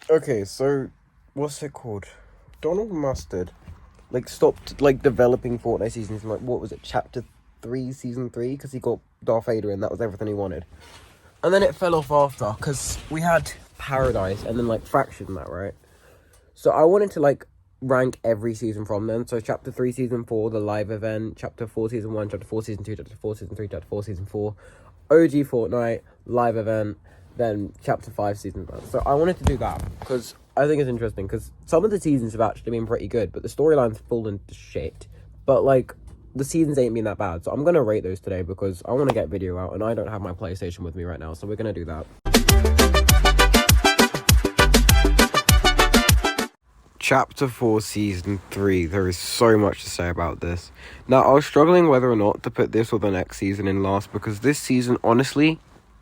Okay, so what's it called? Donald Mustard stopped developing Fortnite seasons in what was it, chapter 3, season 3, because he got Darth Vader and that was everything he wanted. And then it fell off after because we had Paradise and then Fraction and that, right? So I wanted to rank every season from then. So chapter 3 season 4, the live event, chapter 4 season 1, chapter 4 season 2, chapter 4 season 3, chapter 4 season 4, OG Fortnite, live event, then chapter 5 season 1. So I wanted to do that because I think it's interesting because some of the seasons have actually been pretty good, but the storyline's fallen to shit. But the seasons ain't been that bad. So I'm going to rate those today because I want to get video out and I don't have my PlayStation with me right now. So we're going to do that. Chapter 4, Season 3. There is so much to say about this. Now, I was struggling whether or not to put this or the next season in last because this season, honestly,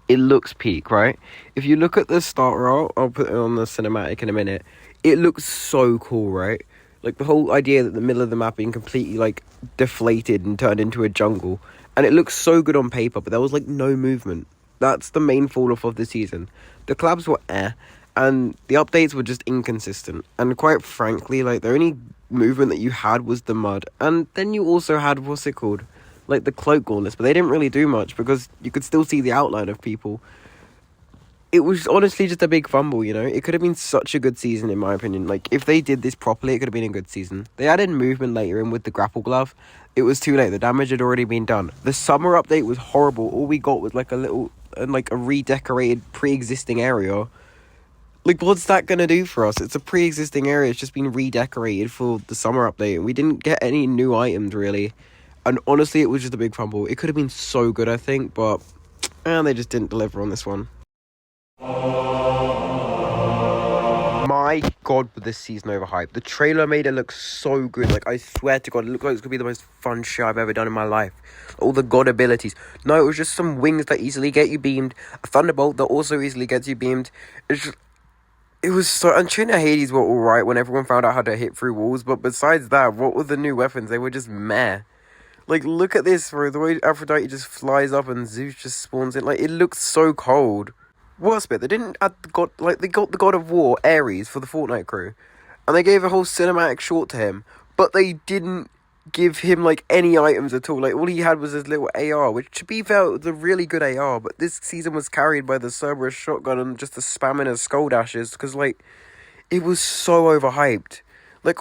it looks peak, right? If you look at the starter art, I'll put it on the cinematic in a minute, it looks so cool, right? The whole idea that the middle of the map being completely, deflated and turned into a jungle. And it looks so good on paper, but there was, no movement. That's the main fall-off of the season. The collabs were and the updates were just inconsistent. And quite frankly, the only movement that you had was the mud. And then you also had, what's it called? The cloak gauntlets. But they didn't really do much because you could still see the outline of people. It was honestly just a big fumble, you know? It could have been such a good season, in my opinion. If they did this properly, it could have been a good season. They added movement later in with the grapple glove. It was too late. The damage had already been done. The summer update was horrible. All we got was, a little... and, a redecorated pre-existing area. What's that gonna do for us? It's a pre-existing area. It's just been redecorated for the summer update. We didn't get any new items, really. And honestly, it was just a big fumble. It could have been so good, I think, but... they just didn't deliver on this one. My god, was this season overhyped. The trailer made it look so good. I swear to god, it looked like it's gonna be the most fun shit I've ever done in my life. All the god abilities. No, it was just some wings that easily get you beamed. A thunderbolt that also easily gets you beamed. It was so... And Trin and Hades were alright when everyone found out how to hit through walls, but besides that, what were the new weapons? They were just meh. Look at this, bro. The way Aphrodite just flies up and Zeus just spawns in. It looks so cold. Worst bit, they didn't add the god... they got the god of war, Ares, for the Fortnite crew. And they gave a whole cinematic short to him. But they didn't give him, any items at all. All he had was his little AR, which, to be fair, was a really good AR. But this season was carried by the Cerberus shotgun and just the spamming of skull dashes. Because, it was so overhyped.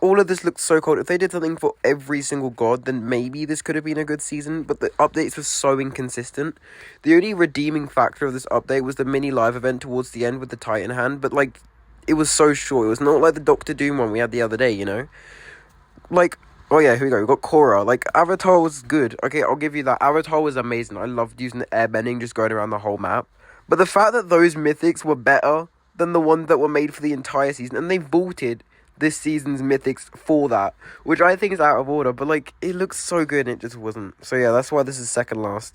All of this looked so cold. If they did something for every single god, then maybe this could have been a good season. But the updates were so inconsistent. The only redeeming factor of this update was the mini live event towards the end with the Titan hand. But, it was so short. It was not like the Doctor Doom one we had the other day, you know? Oh yeah, here we go. We got Korra. Avatar was good. Okay, I'll give you that. Avatar was amazing. I loved using the airbending, just going around the whole map. But the fact that those mythics were better than the ones that were made for the entire season, and they vaulted this season's mythics for that, which I think is out of order, but it looks so good and it just wasn't. So yeah, that's why this is second last.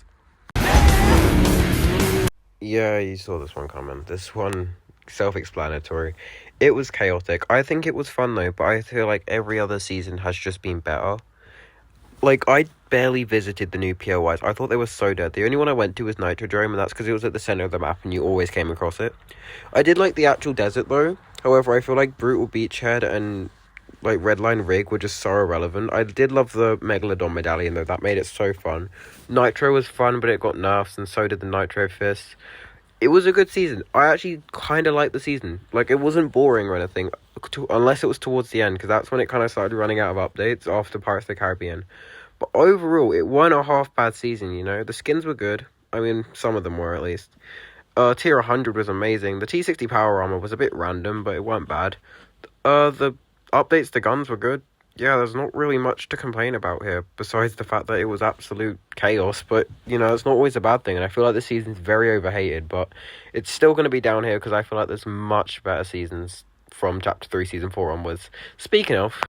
Yeah, you saw this one coming. This one, self-explanatory. It was chaotic. I think it was fun though, but I feel like every other season has just been better. I barely visited the new POIs. I thought they were so dead. The only one I went to was Nitrodrome, and that's because it was at the center of the map and you always came across it. I did like the actual desert though. However, I feel like Brutal Beachhead and Redline Rig were just so irrelevant. I did love the Megalodon medallion though. That made it so fun. Nitro was fun, but it got nerfs, and so did the Nitro Fist. It was a good season. I actually kind of liked the season. It wasn't boring or anything, unless it was towards the end, because that's when it kind of started running out of updates after Pirates of the Caribbean. But overall, it wasn't a half bad season, you know? The skins were good. I mean, some of them were, at least. Tier 100 was amazing. The T60 power armor was a bit random, but it weren't bad. The updates to guns were good. Yeah, there's not really much to complain about here, besides the fact that it was absolute chaos, but, you know, it's not always a bad thing, and I feel like this season's very overhated, but it's still going to be down here, because I feel like there's much better seasons from Chapter 3, Season 4 onwards. Speaking of...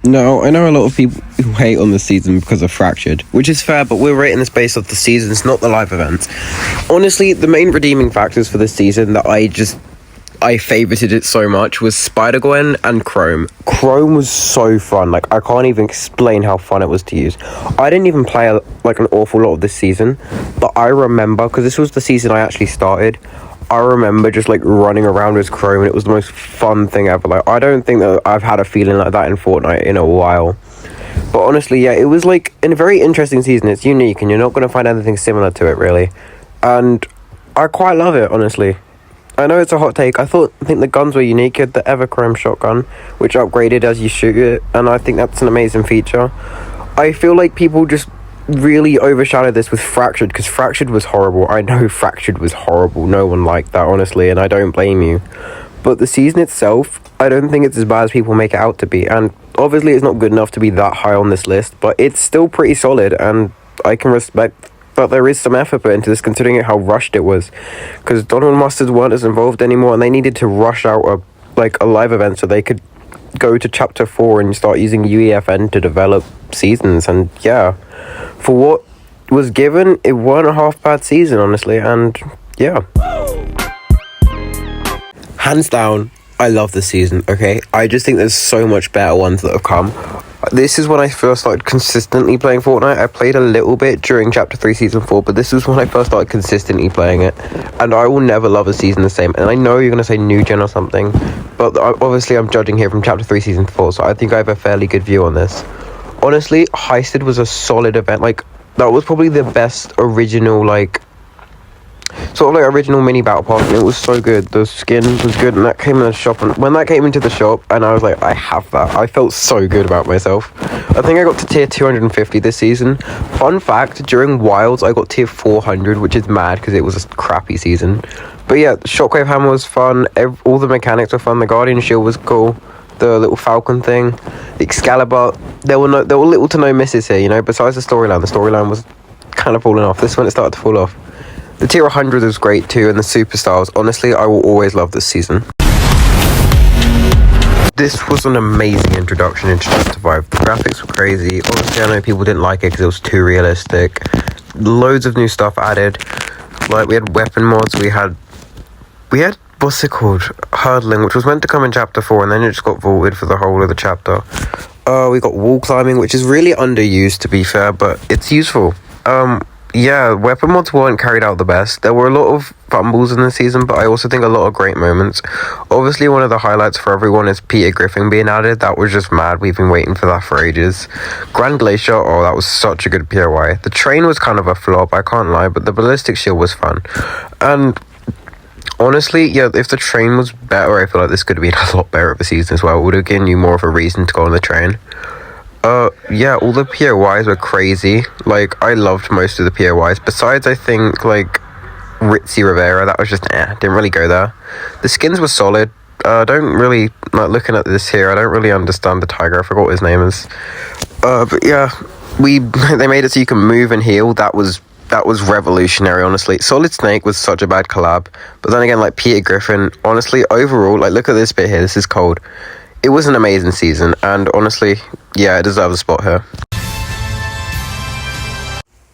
No, I know a lot of people who hate on the season because of Fractured, which is fair, but we're rating this based off the seasons, not the live events. Honestly, the main redeeming factors for this season that I favorited it so much was Spider-Gwen and Chrome. Chrome was so fun. I can't even explain how fun it was to use. I didn't even play an awful lot of this season, but I remember, because this was the season I actually started, I remember just like running around with Chrome, and it was the most fun thing ever. Like, I don't think that I've had a feeling like that in Fortnite in a while. But honestly, yeah, it was like a very interesting season. It's unique, and you're not going to find anything similar to it, really. And I quite love it, honestly. I know it's a hot take. I think the guns were unique. You had the Everchrome shotgun, which upgraded as you shoot it, and I think that's an amazing feature. I feel like people just really overshadowed this with Fractured, because Fractured was horrible. I know Fractured was horrible. No one liked that, honestly, and I don't blame you. But the season itself, I don't think it's as bad as people make it out to be. And obviously it's not good enough to be that high on this list, but it's still pretty solid, and I can respect that there is some effort put into this, considering how rushed it was. Because Donald Mustard weren't as involved anymore, and they needed to rush out a live event so they could go to Chapter 4 and start using UEFN to develop seasons. And yeah, for what was given, it weren't a half bad season, honestly, and yeah. Hands down, I love this season, okay? I just think there's so much better ones that have come. This is when I first started consistently playing Fortnite. I played a little bit during Chapter 3 Season 4, but this was when I first started consistently playing it. And I will never love a season the same. And I know you're going to say new gen or something, but obviously I'm judging here from Chapter 3 Season 4, so I think I have a fairly good view on this. Honestly, Heisted was a solid event. Like, that was probably the best original, like, sort of like original mini battle pass, and it was so good. The skin was good, and that came in the shop, and when that came into the shop, and I was like, I have that, I felt so good about myself. I think I got to tier 250 this season. Fun fact, during Wilds I got tier 400, which is mad because it was a crappy season. But yeah, the Shockwave Hammer was fun, all the mechanics were fun, the Guardian Shield was cool, the little Falcon thing, the Excalibur, there were little to no misses here, you know, besides the storyline was kind of falling off. This one it started to fall off. The tier 100 was great too, and the superstars. Honestly, I will always love this season. This was an amazing introduction into Chapter 5. The graphics were crazy. Obviously, I know people didn't like it because it was too realistic. Loads of new stuff added. Like, we had weapon mods, we had what's it called? Hurdling, which was meant to come in Chapter 4, and then it just got vaulted for the whole of the chapter. We got wall climbing, which is really underused, to be fair, but it's useful. Yeah, weapon mods weren't carried out the best. There were a lot of fumbles in the season, but I also think a lot of great moments. Obviously, one of the highlights for everyone is Peter Griffin being added. That was just mad. We've been waiting for that for ages. Grand Glacier, oh, that was such a good POI. The train was kind of a flop, I can't lie, but the ballistic shield was fun. And honestly, yeah, if the train was better, I feel like this could have been a lot better of a season as well. It would have given you more of a reason to go on the train. Yeah, all the POIs were crazy. Like, I loved most of the POIs. Besides, I think, like, Ritzy Rivera, that was just, didn't really go there. The skins were solid. Don't really, like, looking at this here, I don't really understand the tiger. I forgot what his name is. But yeah, they made it so you can move and heal. That was revolutionary, honestly. Solid Snake was such a bad collab. But then again, like, Peter Griffin, honestly, overall, like, look at this bit here. This is cold. It was an amazing season, and honestly, yeah, it deserves a spot here.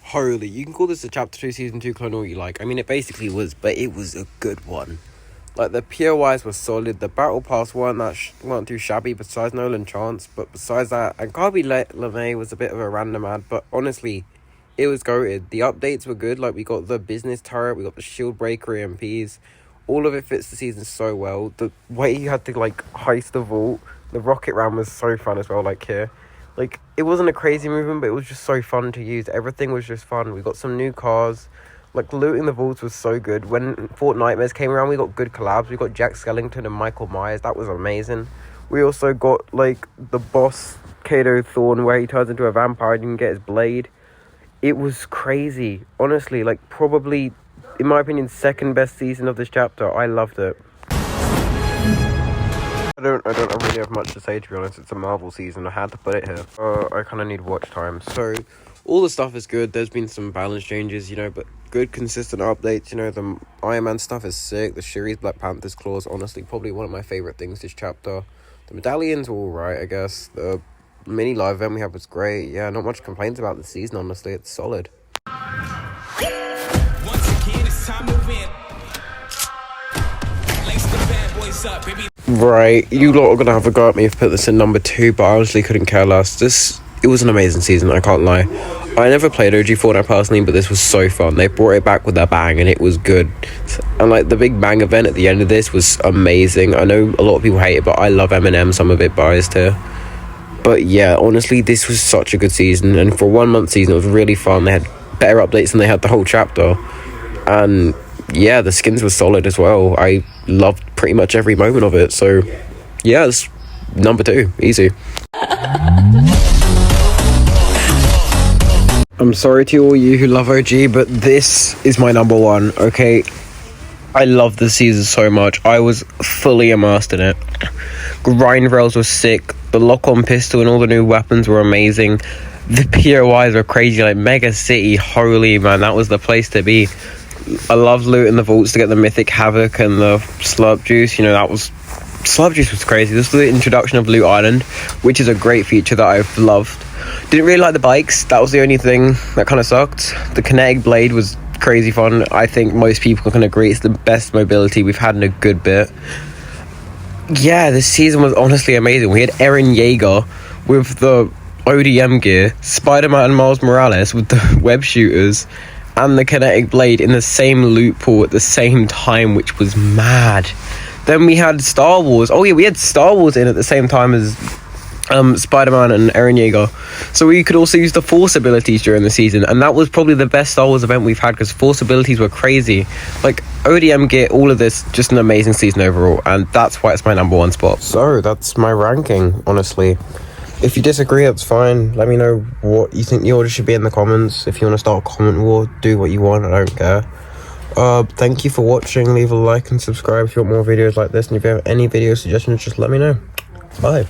Holy, you can call this a Chapter 2 Season 2 clone all you like. I mean, it basically was, but it was a good one. Like, the POIs were solid, the Battle Pass weren't too shabby, besides Nolan Chance, but besides that, and Carby LeMay was a bit of a random ad, but honestly, it was goated. The updates were good, like, we got the business turret, we got the shield breaker EMPs, all of it fits the season so well. The way you had to, like, heist the vault, the rocket ram was so fun as well, like, here. Like, it wasn't a crazy movement, but it was just so fun to use. Everything was just fun. We got some new cars. Like, looting the vaults was so good. When Fortnite came around, we got good collabs. We got Jack Skellington and Michael Myers. That was amazing. We also got, like, the boss, Kato Thorn, where he turns into a vampire and you can get his blade. It was crazy. Honestly, like, probably, in my opinion, second best season of this chapter. I loved it. I don't really have much to say, to be honest. It's a Marvel season. I had to put it here. I kind of need watch time. So, all the stuff is good. There's been some balance changes, you know, but good, consistent updates. You know, the Iron Man stuff is sick. The Shuri's Black Panther's claws, honestly, probably one of my favorite things this chapter. The medallions were alright, I guess. The mini live event we had was great. Yeah, not much complaints about the season, honestly. It's solid. Once again, it's time to win. Lace the bad boys up, baby. Right, you lot are going to have a go at me if I put this in number 2, but I honestly couldn't care less. This it was an amazing season, I can't lie. I never played OG Fortnite personally, but this was so fun. They brought it back with a bang, and it was good. And like the big bang event at the end of this was amazing. I know a lot of people hate it, but I love Eminem, so I'm a bit biased here. But yeah, honestly, this was such a good season, and for a 1 month season, it was really fun. They had better updates than they had the whole chapter, and yeah, the skins were solid as well. I loved pretty much every moment of it. So yeah, it's number 2, easy. I'm sorry to all you who love OG, but this is my number 1, okay? I love the season so much. I was fully immersed in it. Grind rails were sick. The lock-on pistol and all the new weapons were amazing. The POIs were crazy, like Mega City, holy man, that was the place to be. I loved looting the vaults to get the Mythic Havoc and the Slurp Juice. You know, Slurp Juice was crazy. This was the introduction of Loot Island, which is a great feature that I've loved. Didn't really like the bikes. That was the only thing that kind of sucked. The Kinetic Blade was crazy fun. I think most people can agree it's the best mobility we've had in a good bit. Yeah, this season was honestly amazing. We had Eren Yeager with the ODM gear, Spider-Man and Miles Morales with the web shooters, and the Kinetic Blade in the same loot pool at the same time, which was mad. Then we had Star Wars. Oh yeah, we had Star Wars in at the same time as Spider-Man and Eren Yeager. So we could also use the Force abilities during the season, and that was probably the best Star Wars event we've had because Force abilities were crazy. Like ODM gear, all of this, just an amazing season overall, and that's why it's my number 1 spot. So that's my ranking, honestly. If you disagree, that's fine. Let me know what you think the order should be in the comments. If you want to start a comment war, do what you want, I don't care. Thank you for watching. Leave a like and subscribe if you want more videos like this, and if you have any video suggestions, just let me know. Bye.